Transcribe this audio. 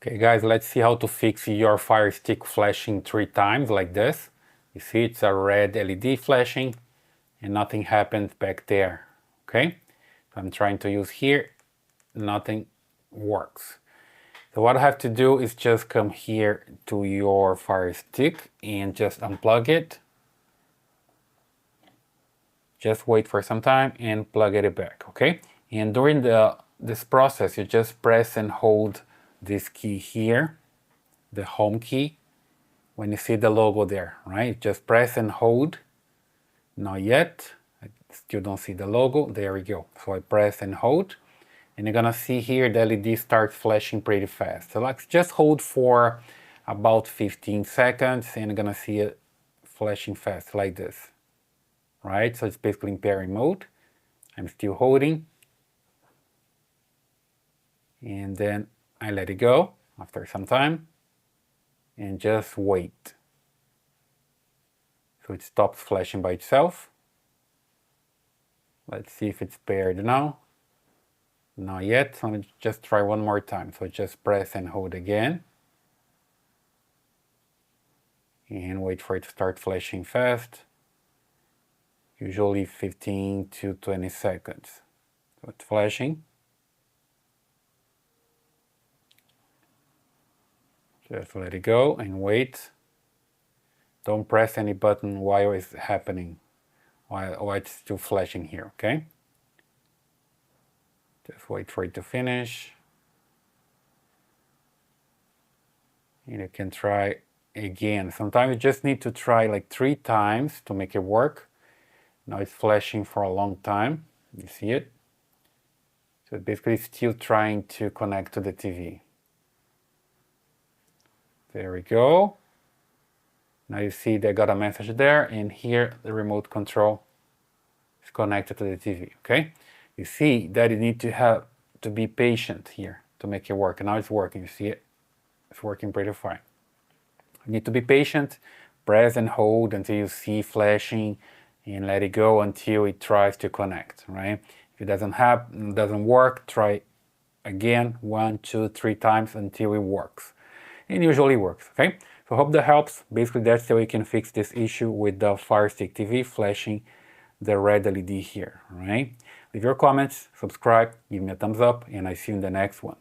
Okay guys, let's see how to fix your Fire Stick flashing 3 times like this. You see it's a red LED flashing and nothing happens back there, okay? So I'm trying to use here, nothing works. So what I have to do is just come here to your Fire Stick and just unplug it. Just wait for some time and plug it back, okay? And during this process, you just press and hold this key here, the home key, when you see the logo there, right? Just press and hold. Not yet. I still don't see the logo. There we go. So I press and hold. And you're gonna see here the LED starts flashing pretty fast. So let's just hold for about 15 seconds and you're gonna see it flashing fast like this. Right? So it's basically in pairing mode. I'm still holding. And then I let it go after some time and just wait. So it stops flashing by itself. Let's see if it's paired now. Not yet. So let me just try one more time. So just press and hold again. And wait for it to start flashing fast. Usually 15 to 20 seconds. So it's flashing. Just let it go and wait. Don't press any button while it's happening, while it's still flashing here, okay? Just wait for it to finish. And you can try again. Sometimes you just need to try like 3 times to make it work. Now it's flashing for a long time. You see it? So it's basically still trying to connect to the TV. There we go. Now you see they got a message there, and here the remote control is connected to the TV, okay? You see that you need to be patient here to make it work. And now it's working, you see it? It's working pretty fine. You need to be patient, press and hold until you see flashing, and let it go until it tries to connect, right? If it doesn't work, try again 1, 2, 3 times until it works. It usually works, okay? So I hope that helps. Basically, that's the way you can fix this issue with the Fire Stick TV flashing the red LED here, right? Leave your comments, subscribe, give me a thumbs up, and I see you in the next one.